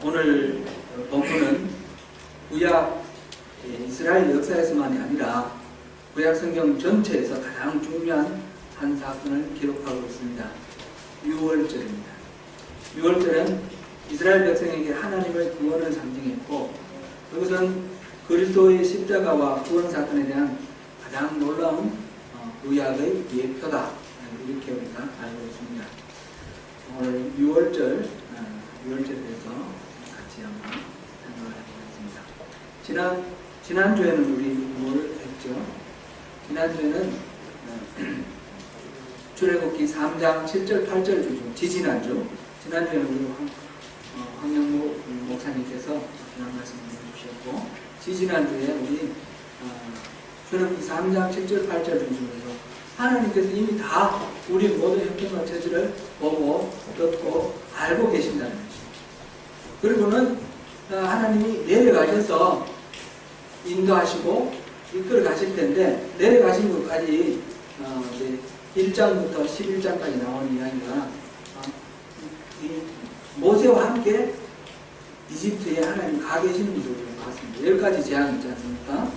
오늘 본문은 구약 이스라엘 역사에서만이 아니라 구약 성경 전체에서 가장 중요한 한 사건을 기록하고 있습니다. 유월절입니다. 유월절은 이스라엘 백성에게 하나님의 구원을 상징했고, 그것은 그리스도의 십자가와 구원 사건에 대한 가장 놀라운 구약의 예표다, 이렇게 우리가 알고 있습니다. 오늘 유월절에 대해서 같이 한번 생각을 해보겠습니다. 지난주에는 우리 뭘 했죠? 지난주에는 출애굽기 3장 7절 8절 중심, 지난주에는 우리 황영무 목사님께서 그런 말씀을 해주셨고, 지지난주에 우리 출애굽기 3장 7절 8절 중심으로 하나님께서 이미 다 우리 모든 형편과 처지를 보고 듣고 알고 계신다는 것입니다. 그리고는 하나님이 내려가셔서 인도하시고 이끌어 가실 텐데, 내려가신 것까지 이제 1장부터 11장까지 나오는 이야기가 모세와 함께 이집트에 하나님 가 계시는 것을 봤습니다. 10가지 재앙이 있지 않습니까?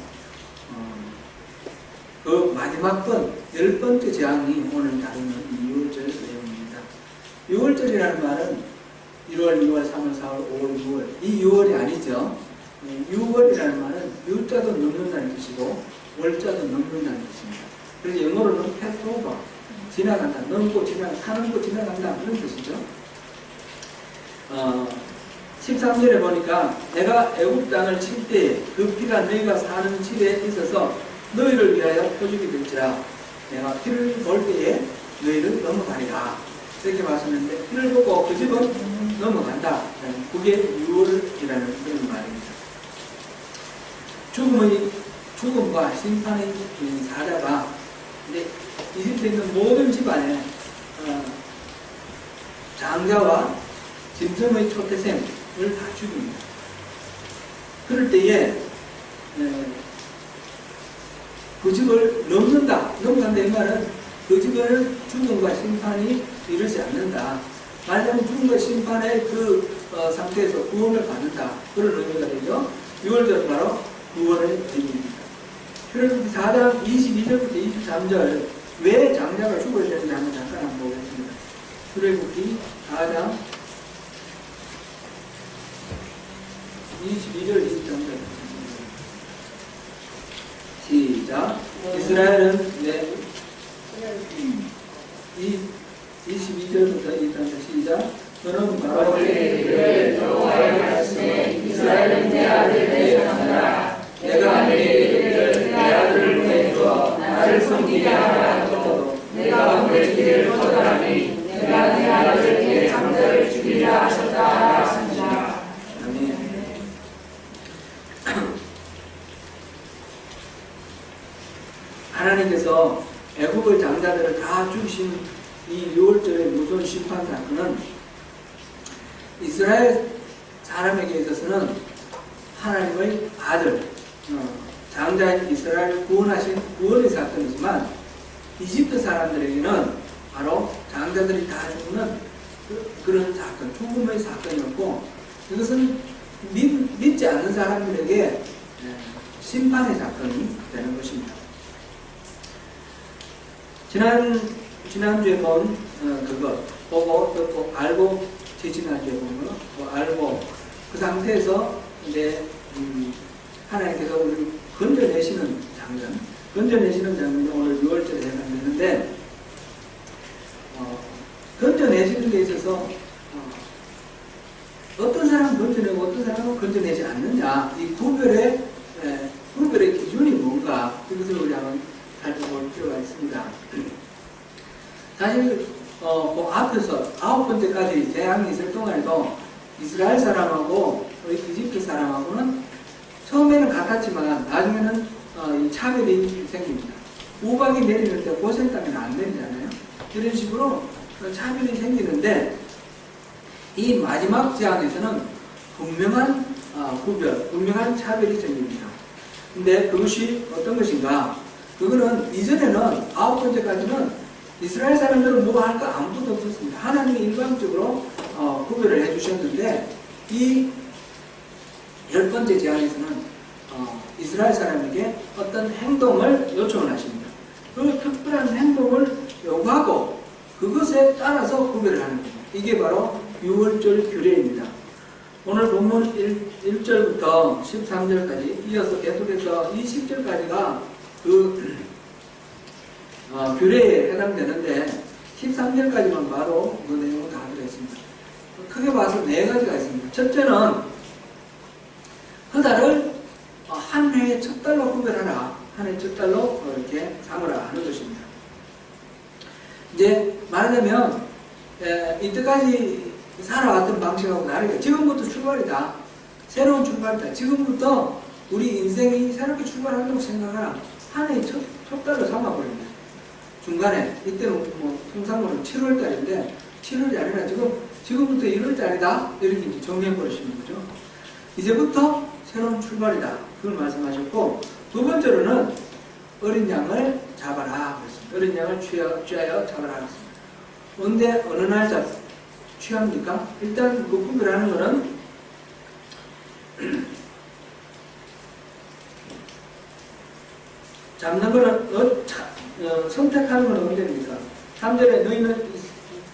그 마지막 10번째 재앙이 오늘 다루는 유월절 내용입니다. 유월절이라는 말은 1월, 2월, 3월, 4월, 5월, 6월, 이 6월이 아니죠. 6월이라는 말은 유자도 넘는다는 뜻이고 월자도 넘는다는 뜻입니다. 그래서 영어로는 패스오버, 지나간다, 넘고 타는 지나간다, 그런 뜻이죠. 13절에 보니까 내가 애굽 땅을 칠 때에 그 피가 너희가 사는 집에 있어서 너희를 위하여 표적이 될지라, 내가 피를 볼 때에 너희를 넘어가리라, 이렇게 말씀했는데, 피를 보고 그 집은 넘어간다. 그게 유월이라는 그런 말입니다. 죽음과 심판의 사자가 이제 이집트에 있는 모든 집안에 장자와 짐승의 초태생을 다 죽입니다. 그럴 때에 그 집을 넘어간다 이 말은 그 집에는 죽음과 심판이 이르지 않는다. 말하자면 죽음과 심판의 그 상태에서 구원을 받는다, 그런 의미가 되죠. 6월절 바로 구원의 의미입니다. 출애굽기 4장 22절부터 23절, 왜 장자가 죽어야 되는지 한번 잠깐 한번 보겠습니다. 출애굽기 4장 22절 23절 시작. 이스라엘은 22절부터 23절 시작. 너는 바로 여호와의 말씀에 이스라엘은 내 아들 되었느니라. 내가 너희를 내 아들을 보내주어 나를 섬기게 하라 하고, 내가 너희 길을 거절하니 내가 내 아들 내 장자를 죽이라 하셨다 하시니라. 아멘. 하나님께서 애굽의 장자들을 다 죽이신 이 유월절의 무서운 심판 사건은 이스라엘 사람에게 있어서는 하나님의 아들, 장자인 이스라엘을 구원하신 구원의 사건이지만, 이집트 사람들에게는 바로 장자들이 다 죽는 그런 사건, 죽음의 사건이었고, 이것은 믿지 않는 사람들에게 심판의 사건이 되는 것입니다. 지난주에 본 그것, 보고 듣고 알고, 지난주에 본 거 알고, 그 상태에서 이제 하나님께서 우리를 건져내시는 장면이 오늘 6월절에 해당되는데, 건져내시는 데 있어서 어떤 사람은 건져내고 어떤 사람은 건져내지 않느냐, 이 구별의 기준이 뭔가, 이것을 우리 한번 살펴볼 필요가 있습니다. 사실 그 앞에서 9번째까지 재앙이 있을 동안에도 이스라엘 사람하고 이집트 사람하고는 처음에는 같았지만 나중에는 이 차별이 생깁니다. 우박이 내리는 때 고센 땅에는 안 내리잖아요. 이런 식으로 차별이 생기는데, 이 마지막 재앙에서는 분명한 분명한 차별이 생깁니다. 근데 그것이 어떤 것인가? 그거는 이전에는 9번째까지는 이스라엘 사람들은 뭐 할까 아무것도 없었습니다. 하나님이 일방적으로 구별을 해주셨는데, 이 10번째 제안에서는 이스라엘 사람에게 어떤 행동을 요청을 하십니다. 그 특별한 행동을 요구하고 그것에 따라서 구별을 하는 겁니다. 이게 바로 유월절 규례입니다. 오늘 본문 1절부터 13절까지 이어서 계속해서 20절까지가 그 규례에 해당되는데 13절까지만 봐도 그 내용을 다 들어있습니다. 크게 봐서 4가지가 있습니다. 첫째는 그 달을 한 해의 첫 달로 구별하라. 한 해의 첫 달로 이렇게 삼으라 하는 것입니다. 이제 말하자면 이때까지 살아왔던 방식하고 다르게 지금부터 출발이다. 새로운 출발이다. 지금부터 우리 인생이 새롭게 출발한다고 생각하라. 한 해의 첫 달로 삼아버립니다. 중간에 이때는 뭐 통상으로는 7월달인데 7월이 아니라 지금부터 1월달이다. 이렇게 이제 정리해버리시는 거죠. 이제부터 새로운 출발이다. 그걸 말씀하셨고, 두 번째로는 어린 양을 잡아라. 그랬습니다. 어린 양을 취하여 잡아라. 그랬습니다. 언제 어느 날 취합니까? 일단 그 구별하는 거는 잡는 거는 선택하는 건 언제입니까? 3절에 너희는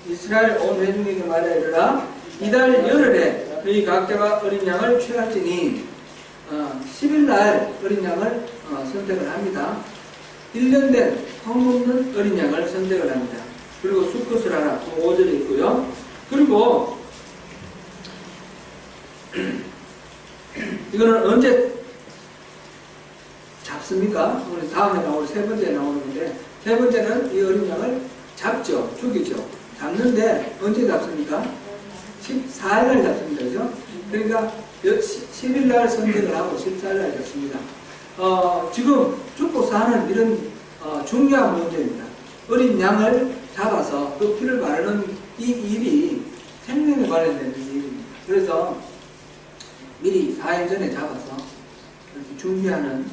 이스라엘 온 회중에게 말하여 이르라. 이달 열흘에 너희 각자가 어린 양을 취할지니 10일날 어린 양을 선택을 합니다. 1년 된 흠없는 어린 양을 선택을 합니다. 그리고 수컷을 하라. 5절에 있고요. 그리고 이거는 언제 잡습니까? 우리 다음에 나올 세 번째 나오는 건데, 세 번째는 이 어린 양을 잡죠. 죽이죠. 잡는데 언제 잡습니까? 14일날 잡습니다. 그죠? 그러니까 10일날 선택을 하고 14일날 잡습니다. 지금 죽고 사는 이런 중요한 문제입니다. 어린 양을 잡아서 그 피를 바르는 이 일이 생명에 관련된 일입니다. 그래서 미리 4일 전에 잡아서 이렇게 준비하는,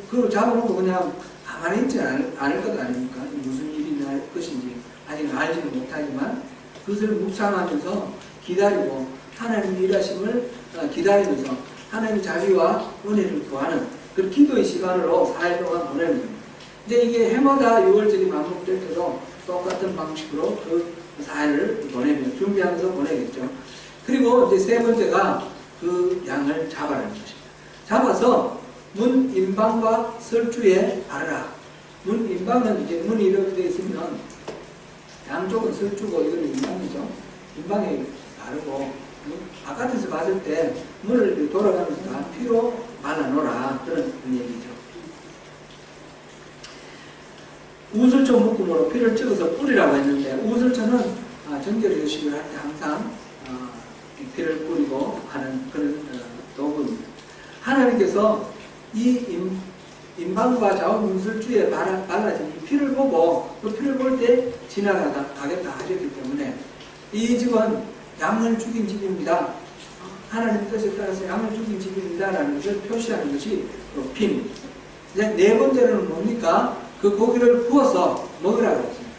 그걸 잡아놓고 그냥 가만히 있지 않을 것 아닙니까? 무슨 일이 날 것인지 아직 알지는 못하지만 그것을 묵상하면서 기다리고 하나님의 일하심을 기다리면서 하나님의 자비와 은혜를 구하는 그 기도의 시간으로 4일 동안 보내는 겁니다. 이제 이게 해마다 6월절이 반복될 때도 똑같은 방식으로 그 4일을 보내면 준비하면서 보내겠죠. 그리고 이제 세 번째가 그 양을 잡아라는 것입니다. 잡아서 문 임방과 설주에 바르라. 문 임방은 이제 문이 이렇게 되어 있으면 양쪽은 설주고 이거는 임방이죠. 임방에 바르고 바깥에서 봤을 때 문을 돌아가면서 다 피로 발라놓으라. 그런 얘기죠. 우슬초 묶음으로 피를 찍어서 뿌리라고 했는데, 우슬초는 정결 요식을 할 때 항상 피를 뿌리고 하는 그런 도구입니다. 하나님께서 이 임방과 좌우 우슬주에 발라진 이 피를 보고 그 피를 볼 때 지나가겠다 하셨기 때문에 이 집은 양을 죽인 집입니다. 하나님 뜻에 따라서 양을 죽인 집입니다 라는 것을 표시하는 것이 핀. 이제 네 번째로는 뭡니까? 그 고기를 구워서 먹으라고 했습니다.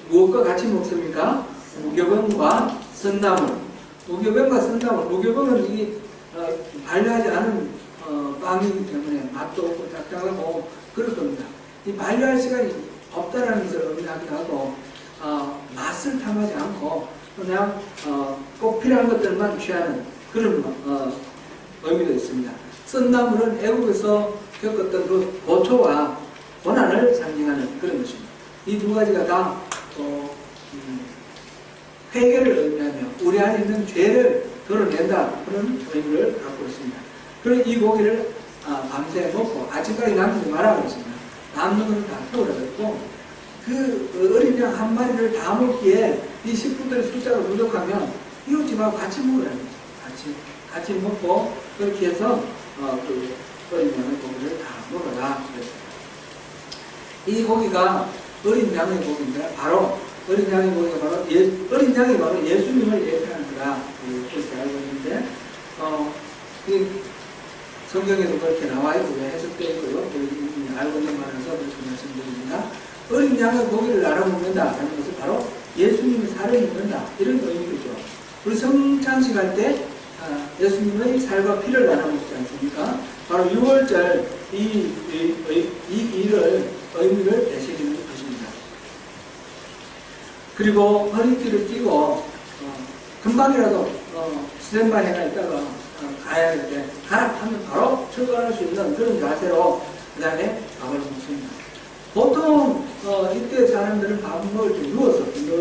무엇과 같이 먹습니까? 무교병과 선나물. 무교병과 선나물. 무교병은 이 반려하지 않은 빵이기 때문에 맛도 없고 딱딱하고 그럴 겁니다. 이 반려할 시간이 없다라는 것을 의미하기도 하고, 맛을 탐하지 않고 그냥 꼭 필요한 것들만 취하는 그런 의미도 있습니다. 썬나물은 애국에서 겪었던 그 고초와 고난을 상징하는 그런 것입니다. 이 두 가지가 다 회개를 의미하며 우리 안에 있는 죄를 덜어낸다, 그런 의미를 갖고 있습니다. 그리고 이 고기를 밤새 먹고 아침까지 남기지 말라고 했습니다. 남는 것은 다 태우라고 했고, 그 어린 양 한 마리를 다 먹기에 이 식구들의 숫자가 부족하면 이웃집하고 같이 먹으라는 거죠. 같이 먹고 그렇게 해서 그 어린 양의 고기를 다 먹어라 그랬습니다. 이 고기가 어린 양의 고기인데, 바로 어린 양의 고기가 바로 어린 양이 바로 예수님을 예표하는 거다, 그렇게 알고 있는데, 성경에도 그렇게 나와 있고 해석되어 있고요. 알고 있는 말에서 그렇게 말씀드립니다. 어린 양의 고기를 나눠 먹는다 하는 것은 바로 예수님의 살을 먹는다, 이런 의미죠. 우리 성찬식 할 때 예수님의 살과 피를 나눠먹지 않습니까? 바로 6월절 이 일을 의미를 되새기는 것입니다. 그리고 허리띠를 띠고 금방이라도 스탠바이가 있다가 가야 할 때 가라 하면 바로 출발할 수 있는 그런 자세로 그 다음에 밥을 먹습니다. 보통 이때 사람들은 밥 먹을 때 누워서 먹는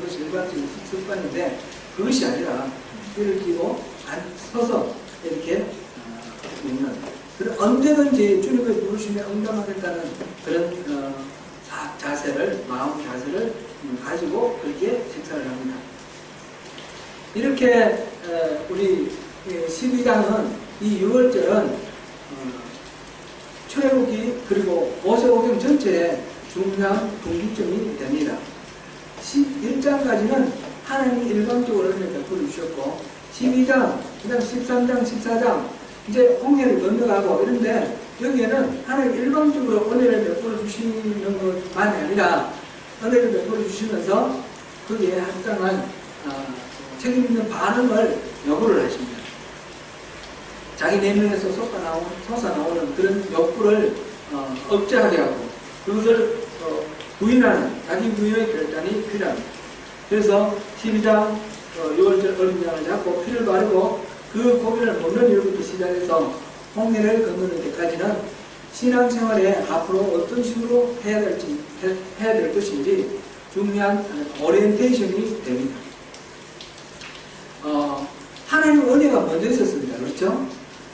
것이 일반적인 습관인데 그것이 아니라 띠를 끼고 서서 이렇게 먹는, 언제든지 주님의 부르심에 응답하겠다는 그런 자세를, 마음 자세를 가지고 그렇게 식사를 합니다. 이렇게 우리 12장은 이 6월절은 출애굽기 그리고 모세오경 전체의 중요한 분기점이 됩니다. 11장까지는 하나님이 일방적으로 은혜를 베풀어 주셨고 12장, 그 다음 13장, 14장 이제 홍해를 건너가고 이런데 여기에는 하나님 일방적으로 은혜를 베풀어 주시는 것만이 아니라 은혜를 베풀어 주시면서 거기에 합당한 책임 있는 반응을 요구를 하십니다. 자기 내면에서 솟아나오는 그런 욕구를 억제하게 하고 그것을 부인하는 자기 부인의 결단이 필요합니다. 그래서 12장 6월절 어린 양을 잡고 피를 바르고 그 고기를 먹는 일부터 시작해서 홍해를 건너는 데까지는 신앙생활에 앞으로 어떤 식으로 해야 될 것인지 중요한 오리엔테이션이 됩니다. 하나님 은혜가 먼저 있었습니다. 그렇죠?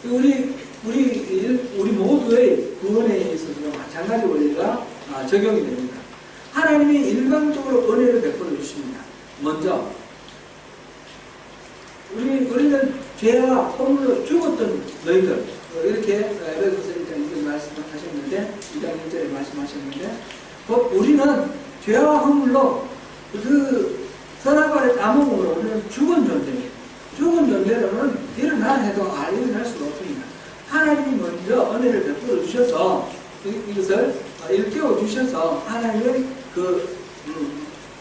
우리 모두의 구원에 있어서도 마찬가지 원리가 적용이 됩니다. 하나님이 일방적으로 은혜를 베풀어 주십니다. 먼저 우리는 죄와 허물로 죽었던 너희들 이렇게 에베소서 1장 말씀하셨는데 2장 1절에 말씀하셨는데 우리는 죄와 허물로 그 선악과를 따먹음으로 우리는 죽은 존재입니다. 죽은 존재로는 일어나 해도 일어날 수가 없습니다. 하나님이 먼저 은혜를 베풀어 주셔서 이것을 일깨워 주셔서 하나님의 그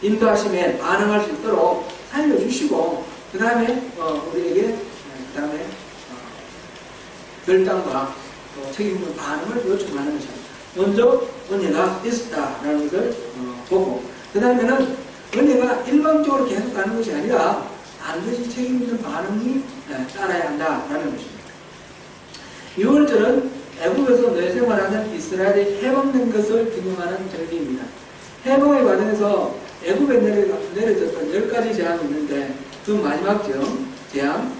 인도하심에 반응할 수 있도록 살려주시고 그 다음에 우리에게 그 다음에 결단과 책임 있는 반응을 요청하는 것입니다. 먼저 은혜가 있었다라는 것을 보고 그 다음에는 은혜가 일방적으로 계속 가는 것이 아니라 반드시 책임 있는 반응이 따라야 한다라는 것입니다. 6월절은 애국에서 노예 생활하는 이스라엘이 해방된 것을 기념하는 절기입니다. 해방의 과정에서 애국에 내려졌던 10가지 재앙이 있는데 그 마지막 재앙,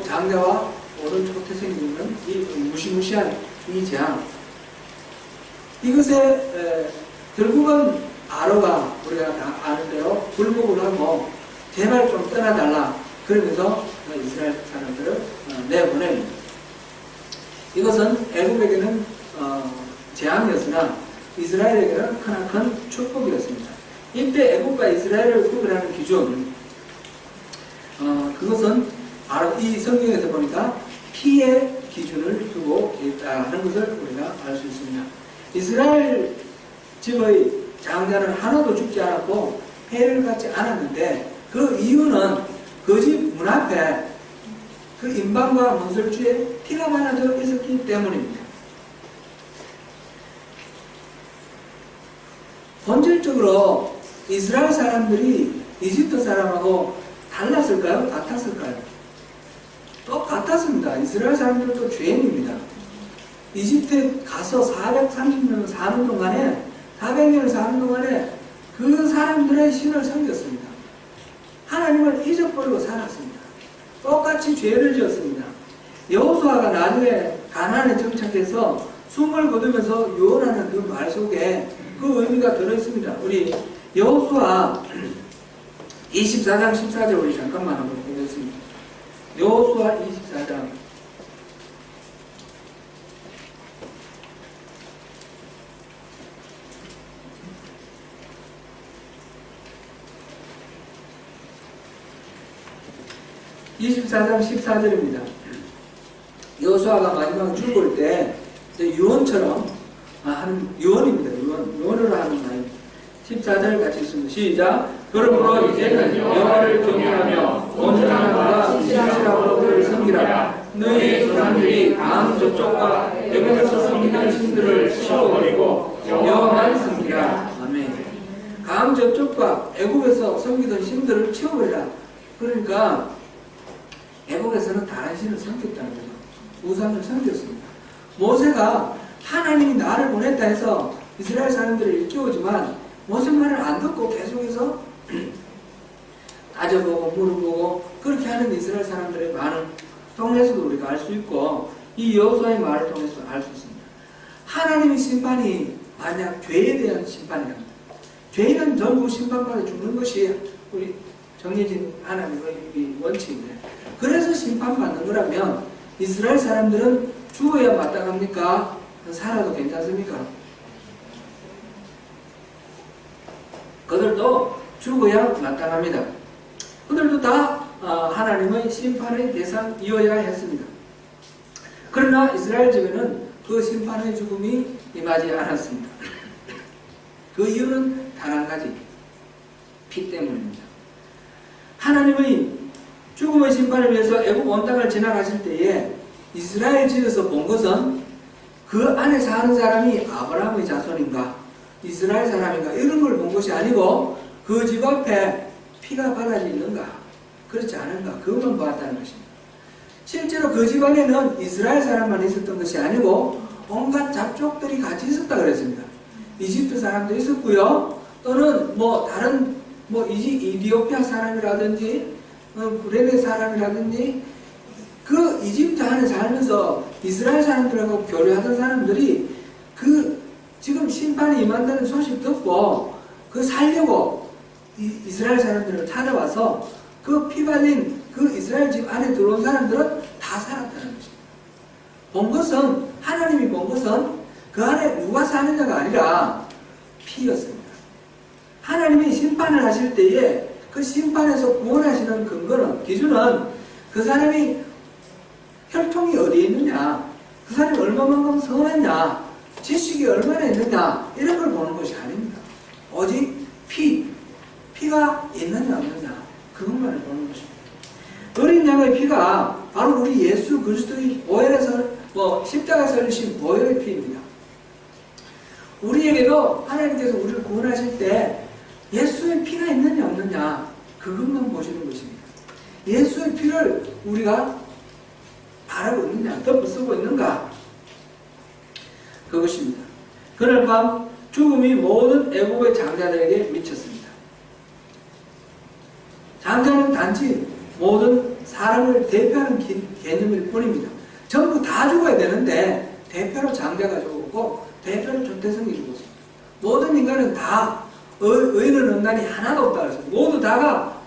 장자와 오른쪽 태생이 있는 이 무시무시한 이 재앙, 이것에 결국은 바로가 우리가 다 아는데요, 굴복을 하고 제발 좀 떠나달라 그러면서 이스라엘 사람들을 내보냅니다. 이것은 애국에게는 재앙이었으나 이스라엘에게는 크나큰 축복이었습니다. 이때 애국과 이스라엘을 구별하는 기준, 그것은 바로 이 성경에서 보니까 피의 기준을 두고 있다는 것을 우리가 알 수 있습니다. 이스라엘 집의 장자는 하나도 죽지 않았고 해를 받지 않았는데 그 이유는 그 집 문 앞에 그 임방과 문설주에 피가 발라져 있었기 때문입니다. 본질적으로 이스라엘 사람들이 이집트 사람하고 달랐을까요? 같았을까요? 똑같았습니다. 이스라엘 사람들은 또 죄인입니다. 이집트에 가서 430년을 사는 동안에 400년을 사는 동안에 그 사람들의 신을 섬겼습니다. 하나님을 잊어버리고 살았습니다. 똑같이 죄를 지었습니다. 여호수아가 나중에 가나안에 정착해서 숨을 거두면서 유언하는 그 말 속에 그 의미가 들어있습니다. 우리 여호수아 24장 14절 우리 잠깐만 한번 보겠습니다. 여호수아 24장 24장 14절입니다. 여호수아가 마지막 죽을 때 유언처럼 하는 유언입니다. 유언으로 하는 말입니다. 14절 같이 읽습니다. 시작. 그러므로 이제는 여호와를 경외하며 온전한 마음과 진실함으로 그를 섬기라. 너희 조상들이 강 저쪽과 애굽에서 섬기는 신들을 치워버리고 여호와만 섬기라. 아멘. 강 저쪽과 애굽에서 섬기던 신들을 치워버리라. 그러니까 애국에서는 다른 신을 섬겼다는 거죠. 우상을 섬겼습니다. 모세가 하나님이 나를 보냈다 해서 이스라엘 사람들을 일깨우지만 모세 말을 안 듣고 계속해서 따져보고 물어보고 그렇게 하는 이스라엘 사람들의 반응 통해서도 우리가 알 수 있고 이 여호수아의 말을 통해서 알 수 있습니다. 하나님의 심판이 만약 죄에 대한 심판이랍니다. 죄는 전부 심판받아 죽는 것이 우리 정해진 하나님의 원칙인데 그래서 심판받는 거라면 이스라엘 사람들은 죽어야 마땅합니까? 살아도 괜찮습니까? 그들도 죽어야 마땅합니다. 그들도 다 하나님의 심판의 대상이어야 했습니다. 그러나 이스라엘 집에는 그 심판의 죽음이 임하지 않았습니다. 그 이유는 단 한 가지, 피 때문입니다. 하나님의 죽음의 심판을 위해서 애굽 온 땅을 지나가실 때에 이스라엘 집에서 본 것은 그 안에 사는 사람이 아브라함의 자손인가 이스라엘 사람인가 이런 걸 본 것이 아니고 그 집 앞에 피가 바라지 있는가 그렇지 않은가 그것만 보았다는 것입니다. 실제로 그 집 안에는 이스라엘 사람만 있었던 것이 아니고 온갖 잡족들이 같이 있었다 그랬습니다. 이집트 사람도 있었고요. 또는 다른 이디오피아 사람이라든지 브레네 사람이라든지 그 이집트 안에 살면서 이스라엘 사람들하고 교류하던 사람들이 그 지금 심판이 임한다는 소식 듣고 그 살려고 이스라엘 사람들을 찾아와서 그 피 발린 그 이스라엘 집 안에 들어온 사람들은 다 살았다는 것입니다. 본 것은 하나님이 본 것은 그 안에 누가 사느냐가 아니라 피였습니다. 하나님이 심판을 하실 때에 그 심판에서 구원하시는 근거는 기준은 그 사람이 혈통이 어디에 있느냐 그 사람이 얼마만큼 선했냐 지식이 얼마나 있느냐 이런 걸 보는 것이 아닙니다. 오직 피가 있느냐 없느냐 그것만을 보는 것입니다. 어린 양의 피가 바로 우리 예수 그리스도의 보혈에서 십자가에서 흘리신 보혈의 피입니다. 우리에게도 하나님께서 우리를 구원하실 때 예수의 피가 있느냐 없느냐 그것만 보시는 것입니다. 예수의 피를 우리가 바라고 있느냐 덮어쓰고 있는가 그것입니다. 그날 밤 죽음이 모든 애국의 장자들에게 미쳤습니다. 장자는 단지 모든 사람을 대표하는 개념일 뿐입니다. 전부 다 죽어야 되는데 대표로 장자가 죽었고 대표로 조태성이 죽었습니다. 모든 인간은 다 의인은 없나니 하나도 없다 그랬습니다. 모두 다가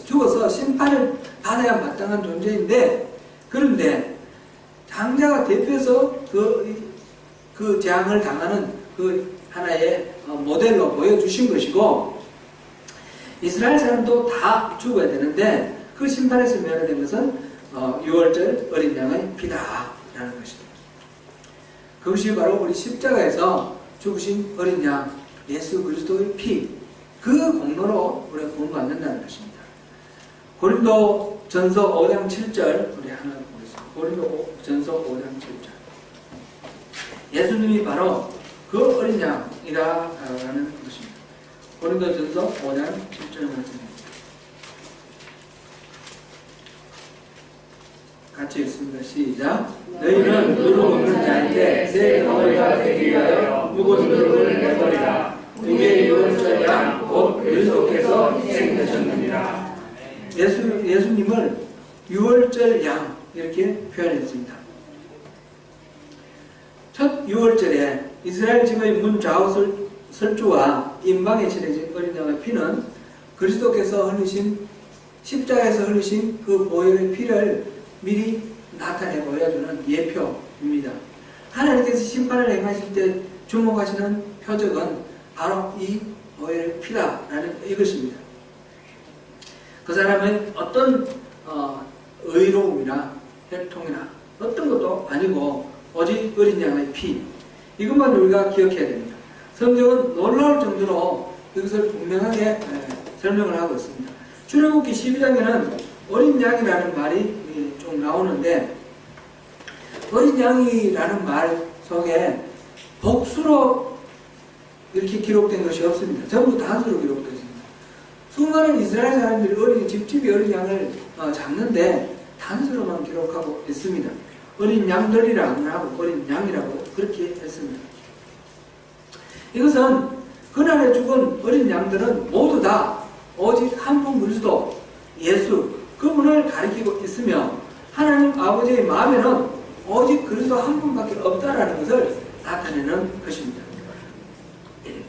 죽어서 심판을 받아야 마땅한 존재인데 그런데 장자가 대표해서 그 재앙을 당하는 그 하나의 모델로 보여주신 것이고 이스라엘 사람도 다 죽어야 되는데 그 심판에서 면하된 것은 6월절 어린 양의 피다라는 것입니다. 그것이 바로 우리 십자가에서 죽으신 어린 양 예수 그리스도의 피 그 공로로 우리가 구원받는다는 것입니다. 고린도 전서 5장 7절 우리 하나 보겠습니다. 고린도 전서 5장 7절 예수님이 바로 그 어린 양이라는 것입니다. 고린도 전서 5장 7절 말씀입니다. 같이 읽습니다. 시작. 너희는 누룩 없는 자인데 새 덩어리가 되기 위하여 묵은 누룩을 내버리라. 우리의 유월절 양 곧 그리스도께서 희생되셨느니라. 예수님을 유월절 양 이렇게 표현했습니다. 첫 유월절에 이스라엘 집의 문 좌우 설주와 임방에 칠해진 어린 양의 피는 그리스도께서 흘리신 십자가에서 흘리신 그 보혈의 피를 미리 나타내 보여주는 예표입니다. 하나님께서 심판을 행하실 때 주목하시는 표적은 바로 이 보혈의 피다라는 이것입니다. 그 사람은 어떤 의로움이나 혈통이나 어떤 것도 아니고 오직 어린 양의 피 이것만 우리가 기억해야 됩니다. 성경은 놀라울 정도로 이것을 분명하게 설명을 하고 있습니다. 출애굽기 12장에는 어린 양이라는 말이 좀 나오는데, 어린 양이라는 말 속에 복수로 이렇게 기록된 것이 없습니다. 전부 단수로 기록되어 있습니다. 수많은 이스라엘 사람들이 집집이 어린 양을 잡는데 단수로만 기록하고 있습니다. 어린 양들이라 안 하고 어린 양이라고 그렇게 했습니다. 이것은 그날에 죽은 어린 양들은 모두 다 오직 한 분 그리스도 예수 그분을 가리키고 있으며, 하나님 아버지의 마음에는 오직 그리스도 한 분밖에 없다라는 것을 나타내는 것입니다.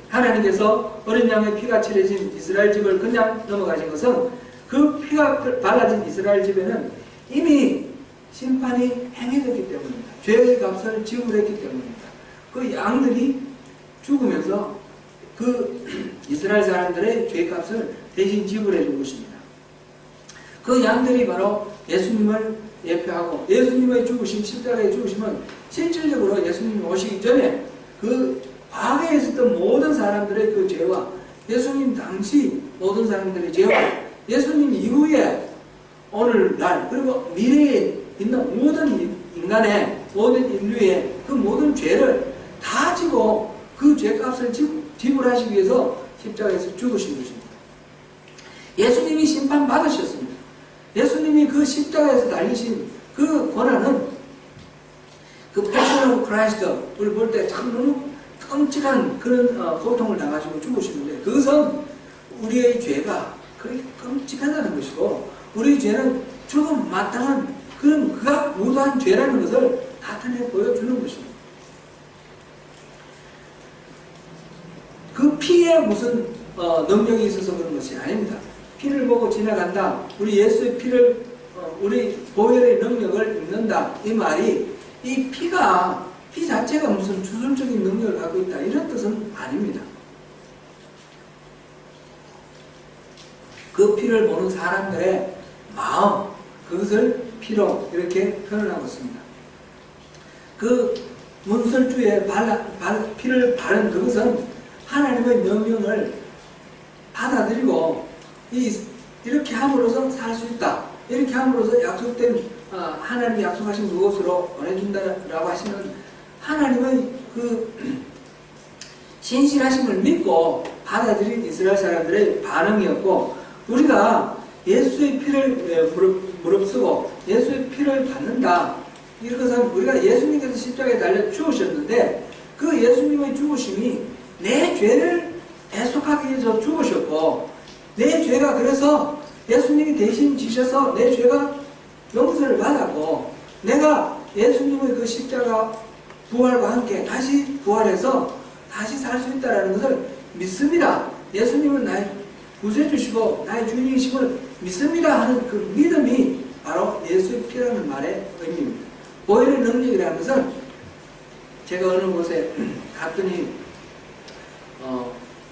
하나님께서 어린 양의 피가 칠해진 이스라엘 집을 그냥 넘어가신 것은 그 피가 발라진 이스라엘 집에는 이미 심판이 행해졌기 때문입니다. 죄의 값을 지불했기 때문입니다. 그 양들이 죽으면서 그 이스라엘 사람들의 죄의 값을 대신 지불해 준 것입니다. 그 양들이 바로 예수님을 예표하고, 예수님의 죽으심, 십자가의 죽으심은 실질적으로 예수님이 오시기 전에 그 과거에 있었던 모든 사람들의 그 죄와 예수님 당시 모든 사람들의 죄와 예수님 이후에 오늘날 그리고 미래에 있는 모든 인간의 모든 인류의 그 모든 죄를 다 지고 그 죄값을 지불하시기 위해서 십자가에서 죽으신 것입니다. 예수님이 심판받으셨습니다. 예수님이 그 십자가에서 달리신 그 고난은 그 패션 오브 크라이스트를 볼 때 참 너무 끔찍한 그런 고통을 당하시고 죽으시는데, 그것은 우리의 죄가 그렇게 끔찍하다는 것이고 우리의 죄는 죽음 마땅한 그런 극악무도한 죄라는 것을 나타내 보여주는 것입니다. 그 피에 무슨 능력이 있어서 그런 것이 아닙니다. 피를 보고 지나간다, 우리 예수의 피를 우리 보혈의 능력을 입는다, 이 말이 이 피가 피 자체가 무슨 주술적인 능력을 갖고 있다 이런 뜻은 아닙니다. 그 피를 보는 사람들의 마음, 그것을 피로 이렇게 표현하고 있습니다. 그 문설주에 피를 바른 그것은 하나님의 명령을 받아들이고 이렇게 함으로써 살 수 있다, 이렇게 함으로써 약속된 하나님이 약속하신 그곳으로 보내준다라고 하시는 하나님의 그 신실하심을 믿고 받아들인 이스라엘 사람들의 반응이었고, 우리가 예수의 피를 무릅쓰고 예수의 피를 받는다, 이것은 우리가 예수님께서 십자가에 달려 죽으셨는데 그 예수님의 죽으심이 내 죄를 대속하기 위해서 죽으셨고, 내 죄가 그래서 예수님이 대신 지셔서 내 죄가 용서를 받았고, 내가 예수님의 그 십자가 부활과 함께 다시 부활해서 다시 살 수 있다는 것을 믿습니다. 예수님은 나의 구세주시고 나의 주인이심을 믿습니다 하는 그 믿음이 바로 예수의 피라는 말의 의미입니다. 보혈의 능력이라는 것은, 제가 어느 곳에 갔더니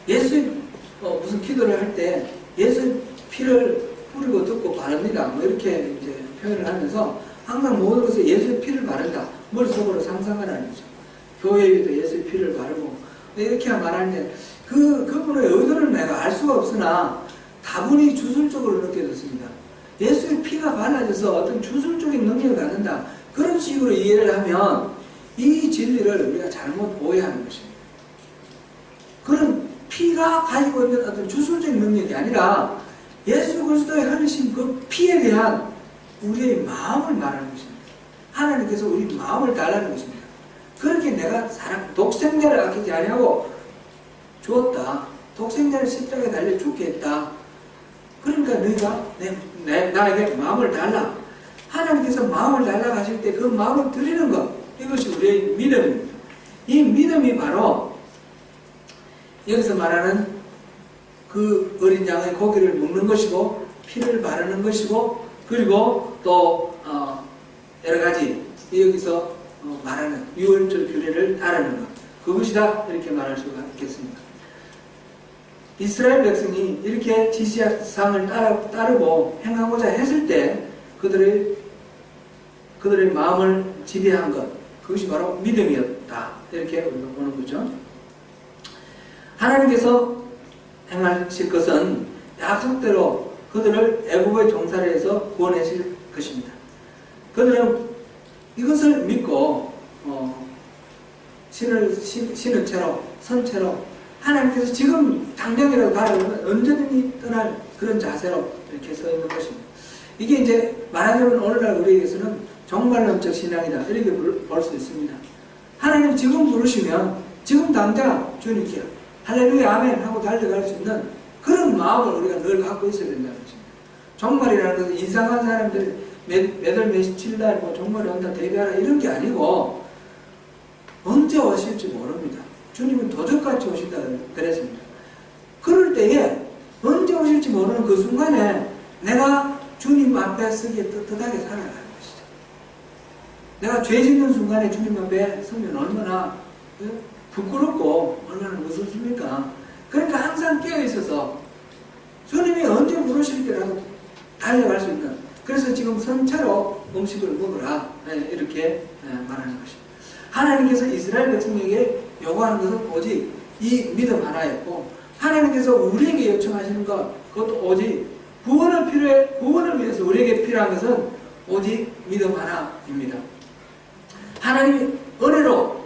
예수의 무슨 기도를 할 때 예수의 피를 뿌리고 듣고 바릅니다, 뭐 이렇게 이제 표현을 하면서 항상 모든 것에 예수의 피를 바른다, 머릿속으로 상상하라는 거죠. 교회에도 예수의 피를 바르고 이렇게 말하는데 그분의 의도를 내가 알 수가 없으나 다분히 주술적으로 느껴졌습니다. 예수의 피가 발라져서 어떤 주술적인 능력을 갖는다, 그런 식으로 이해를 하면 이 진리를 우리가 잘못 오해하는 것입니다. 그런 피가 가지고 있는 어떤 주술적인 능력이 아니라 예수 그리스도의 흘리신 그 피에 대한 우리의 마음을 말하는 것입니다. 하나님께서 우리 마음을 달라는 것입니다. 그렇게 내가 독생자를 아끼지 아니하고 주었다, 독생자를 십자가에 달려 죽게 했다, 그러니까 너희가 나에게 마음을 달라, 하나님께서 마음을 달라고 하실 때 그 마음을 드리는 것, 이것이 우리의 믿음입니다. 이 믿음이 바로 여기서 말하는 그 어린 양의 고기를 먹는 것이고 피를 바르는 것이고, 그리고 또 여러 가지 여기서 말하는 유월절 규례를 따르는 것, 그것이다 이렇게 말할 수가 있겠습니다. 이스라엘 백성이 이렇게 지시사항을 따르고 행하고자 했을 때 그들의 마음을 지배한 것, 그것이 바로 믿음이었다 이렇게 우리가 보는 거죠. 하나님께서 행하실 것은 약속대로 그들을 애굽의 종살이에서 구원하실 것입니다. 그들은 이것을 믿고 신은 채로 선채로 하나님께서 지금 당장이라도 가라면 언제든지 떠날 그런 자세로 이렇게 서 있는 것입니다. 이게 이제 말하자면 오늘날 우리에게서는 종말론적 신앙이다 이렇게 볼 수 있습니다. 하나님 지금 부르시면 지금 당장 주님께 할렐루야 아멘 하고 달려갈 수 있는 그런 마음을 우리가 늘 갖고 있어야 된다는 것입니다. 종말이라는 것은 이상한 사람들 몇월 며칠 날 종말이 온다 대비하라 이런 게 아니고 언제 오실지 모릅니다. 주님은 도적같이 오신다 그랬습니다. 그럴 때에 언제 오실지 모르는 그 순간에 내가 주님 앞에 서기에 떳떳하게 살아가는 것이죠. 내가 죄 짓는 순간에 주님 앞에 서면 얼마나 부끄럽고 얼마나 무섭습니까? 그러니까 항상 깨어있어서 주님이 언제 부르실 때라도 달려갈 수 있는, 그래서 지금 선차로 음식을 먹으라 이렇게 말하는 것입니다. 하나님께서 이스라엘 백성에게 요구하는 것은 오직 이 믿음 하나였고, 하나님께서 우리에게 요청하시는 것, 그것도 오직 구원을 위해서 우리에게 필요한 것은 오직 믿음 하나입니다. 하나님이 은혜로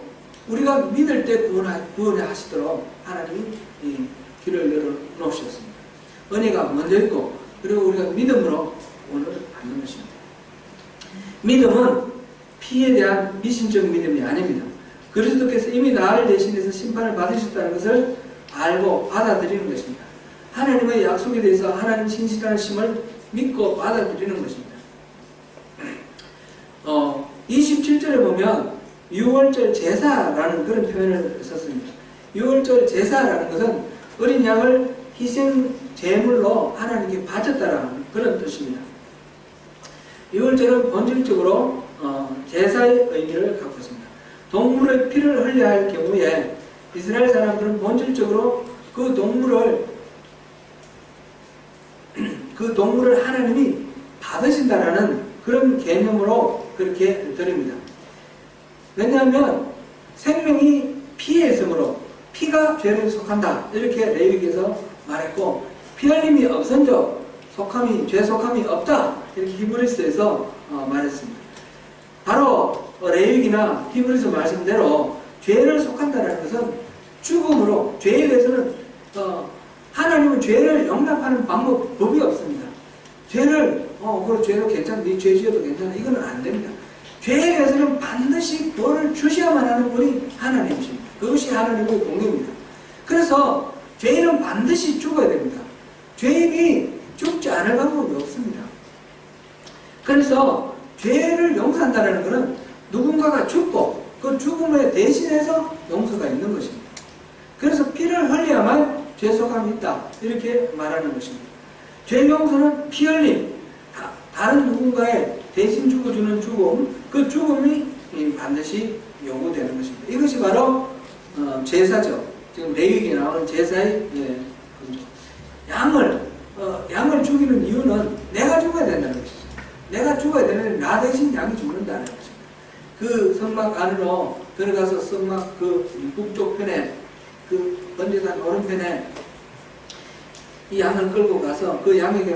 우리가 믿을 때 구원해 하시도록 하나님이 길을 열어놓으셨습니다. 은혜가 먼저 있고, 그리고 우리가 믿음으로 구원을 받는 것입니다. 믿음은 피에 대한 미신적인 믿음이 아닙니다. 그리스도께서 이미 나를 대신해서 심판을 받으셨다는 것을 알고 받아들이는 것입니다. 하나님의 약속에 대해서 하나님 신실하심을 믿고 받아들이는 것입니다. 27절에 보면 유월절 제사라는 그런 표현을 썼습니다. 유월절 제사라는 것은 어린 양을 희생 제물로 하나님께 바쳤다라는 그런 뜻입니다. 유월절은 본질적으로 제사의 의미를 갖고 있습니다. 동물의 피를 흘려야 할 경우에 이스라엘 사람들은 본질적으로 그 동물을 하나님이 받으신다라는 그런 개념으로 그렇게 드립니다. 왜냐하면 생명이 피에 있으므로 피가 죄를 속한다 이렇게 레위기에서 말했고, 피 흘림이 없은즉 죄 속함이 없다 이렇게 히브리서에서 말했습니다. 바로 레위기나 히브리서 말씀대로 죄를 속한다는 것은 죽음으로, 죄에 대해서는 하나님은 죄를 용납하는 법이 없습니다. 죄를 그럼 죄도 괜찮아, 네 죄 지어도 괜찮아, 이거는 안 됩니다. 죄에 대해서는 반드시 벌을 주셔야만 하는 분이 하나님이십니다. 그것이 하나님의 공의입니다. 그래서 죄인은 반드시 죽어야 됩니다. 죄인이 죽지 않을 방법이 없습니다. 그래서 죄를 용서한다는 것은 누군가가 죽고 그 죽음에 대신해서 용서가 있는 것입니다. 그래서 피를 흘려야만 죄 속함이 있다 이렇게 말하는 것입니다. 죄 용서는 피 흘림, 다른 누군가의 대신 죽어주는 죽음, 그 죽음이 반드시 요구되는 것입니다. 이것이 바로 제사죠. 지금 레위기에 나오는 제사의 양을 죽이는 이유는 내가 죽어야 된다는 것이죠. 내가 죽어야 되면 나 대신 양이 죽는다는 것입니다. 그 성막 안으로 들어가서 성막 그 북쪽 편에 그 번제단 오른편에 이 양을 끌고 가서 그 양에게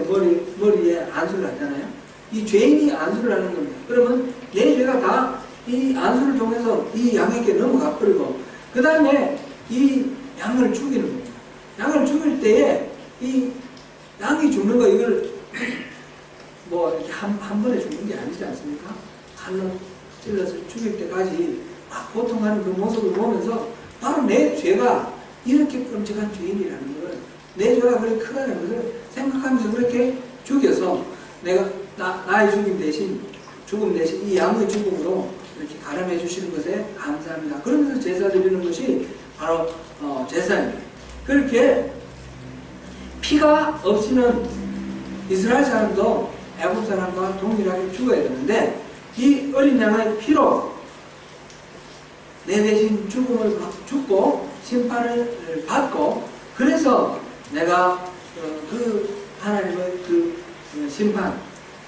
머리에 안수를 하잖아요. 이 죄인이 안수를 하는 겁니다. 그러면 내 죄가 다 이 안수를 통해서 이 양에게 넘어가 버리고 그 다음에 이 양을 죽이는 겁니다. 양을 죽일 때에 이 양이 죽는 거 이걸 뭐 이렇게 한 번에 죽는 게 아니지 않습니까? 칼로 찔러서 죽일 때까지 막 고통하는 그 모습을 보면서 바로 내 죄가 이렇게 끔찍한 죄인이라는 걸, 내 죄가 그렇게 크다는 것을 생각하면서 그렇게 죽여서 내가 나의 죽음 대신 이 양의 죽음으로 이렇게 가름해 주시는 것에 감사합니다. 그러면서 제사 드리는 것이 바로 제사입니다. 그렇게 피가 없이는 이스라엘 사람도 애굽 사람과 동일하게 죽어야 되는데, 이 어린 양의 피로 내 대신 죽고 심판을 받고, 그래서 내가 그 하나님의 그 심판,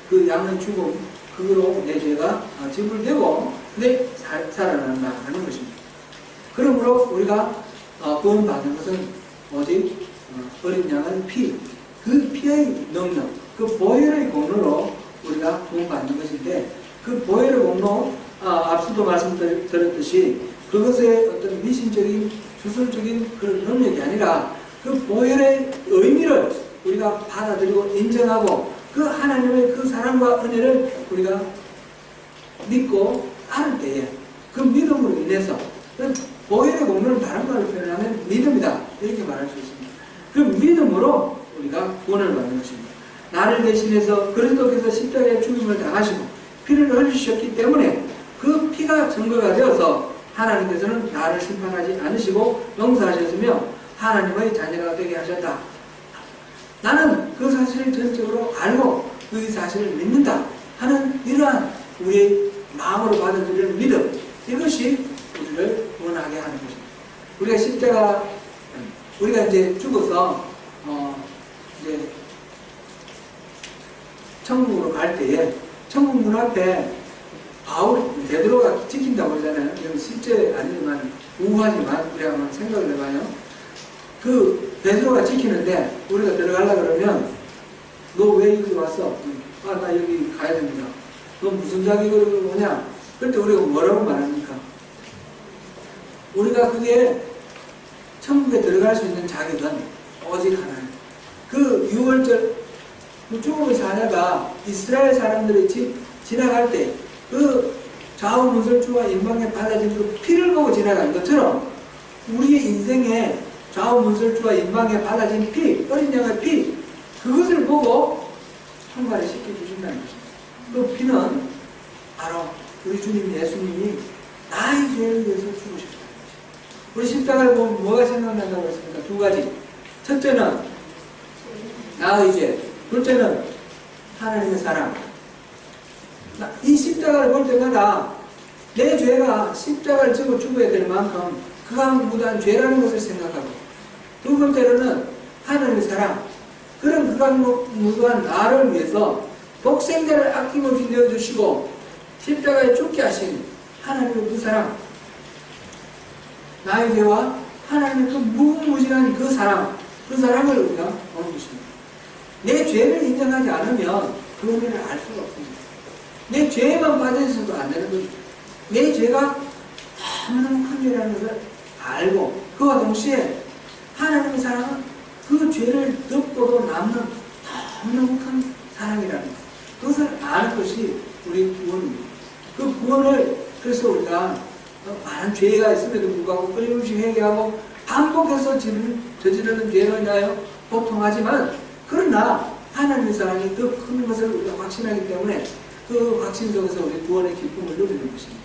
그 양의 죽음, 그거로 내 죄가 지불되고 내 살아난다 하는 것입니다. 그러므로 우리가 구원받는 것은 오직 어린 양의 피, 그 피의 능력, 그 보혈의 공로로 우리가 구원받는 것인데, 그 보혈의 공로, 앞서도 말씀드렸듯이 그것의 어떤 미신적인 주술적인 그런 능력이 아니라 그 보혈의 의미를 우리가 받아들이고 인정하고 그 하나님의 그 사랑과 은혜를 우리가 믿고 따를 때에 그 믿음으로 인해서, 보혈의 공로는 다른 말로 표현하면 믿음이다 이렇게 말할 수 있습니다. 그 믿음으로 우리가 구원을 받는 것입니다. 나를 대신해서 그리스도께서 십자가에 죽임을 당하시고 피를 흘리셨기 때문에 그 피가 증거가 되어서 하나님께서는 나를 심판하지 않으시고 용서하셨으며 하나님의 자녀가 되게 하셨다. 나는 그 사실을 전적으로 알고 그 사실을 믿는다 하는 이러한 우리의 마음으로 받아들이는 믿음, 이것이 우리를 구원하게 하는 것입니다. 우리가 이제 죽어서 이제 천국으로 갈 때에 천국 문 앞에 베드로가 지킨다고 하잖아요. 이건 실제 아니지만 우하지만 우리가 한번 생각을 해봐요. 그 베드로가 지키는데 우리가 들어가려고 그러면 너 왜 여기 왔어? 나 여기 가야 됩니다. 너 무슨 자격으로 오냐? 그때 우리가 뭐라고 말합니까? 우리가 그게 천국에 들어갈 수 있는 자격은 오직 하나예요. 그 6월절 죽음의 사자가 이스라엘 사람들이 지나갈 때 그 좌우 문설주와 임방에 발라진 그 피를 보고 지나간 것처럼 우리의 인생에 좌우 문설주와 임방에 발라진 피, 어린 양의 피, 그것을 보고 통과를 시켜주신다는 것입니다. 그 피는 바로 우리 주님 예수님이 나의 죄를 위해서 죽으셨다는 것입니다. 우리 십자가를 보면 뭐가 생각난다고 했습니까? 두 가지. 첫째는 나의 죄, 둘째는 하나님의 사랑. 이 십자가를 볼 때마다 내 죄가 십자가를 지고 죽어야 될 만큼 극악무도한 죄라는 것을 생각하고, 두 번째로는 하나님의 사랑, 그런 극악무도한 나를 위해서 독생자를 아낌없이 내어주시고 십자가에 죽게 하신 하나님의 그 사랑, 나의 죄와 하나님의 그 무궁무진한 그 사랑을 우리가 보는 것입니다. 내 죄를 인정하지 않으면 그 은혜를 알 수가 없습니다. 내 죄에만 빠져있어도 안 되는 것입니다. 내 죄가 너무너무 큰 죄라는 것을 알고, 그와 동시에 하나님의 사랑은 그 죄를 덮고도 남는 너무너무 큰 사랑이라는 것, 그것을 아는 것이 우리 구원입니다. 그 구원을, 그래서 우리가 많은 죄가 있음에도 불구하고 끊임없이 회개하고 반복해서 저지르는 죄로 인하여 고통하지만, 그러나 하나님의 사랑이 더 큰 것을 우리가 확신하기 때문에 그 확신 속에서 우리 구원의 기쁨을 누리는 것입니다.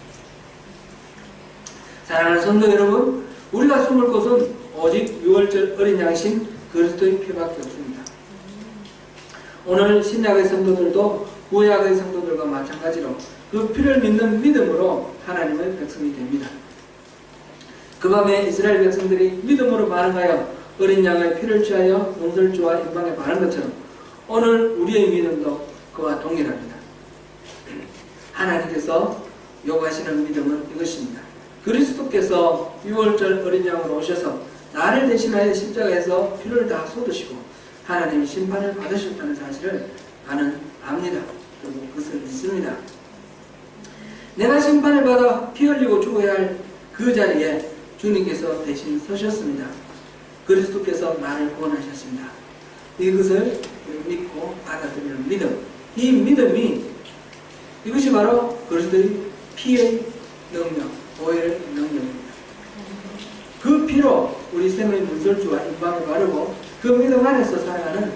사랑하는 성도 여러분, 우리가 숨을 곳은 오직 6월절 어린 양신 그리스도의 피밖에 없습니다. 오늘 신약의 성도들도 구약의 성도들과 마찬가지로 그 피를 믿는 믿음으로 하나님의 백성이 됩니다. 그 밤에 이스라엘 백성들이 믿음으로 반응하여 어린 양의 피를 취하여 용설주와 임방에 바른 것처럼 오늘 우리의 믿음도 그와 동일합니다. 하나님께서 요구하시는 믿음은 이것입니다. 그리스도께서 6월절 어린 양으로 오셔서 나를 대신하여 십자가에서 피를 다 쏟으시고 하나님이 심판을 받으셨다는 사실을 압니다. 그리고 그것을 믿습니다. 내가 심판을 받아 피 흘리고 죽어야 할 그 자리에 주님께서 대신 서셨습니다. 그리스도께서 나를 구원하셨습니다. 이것을 믿고 받아들이는 믿음, 이 믿음이, 이것이 바로 그리스도의 피의 능력, 보혈의 능력입니다. 그 피로 우리 생의 문설주와 임방을 바르고 그 믿음 안에서 살아가는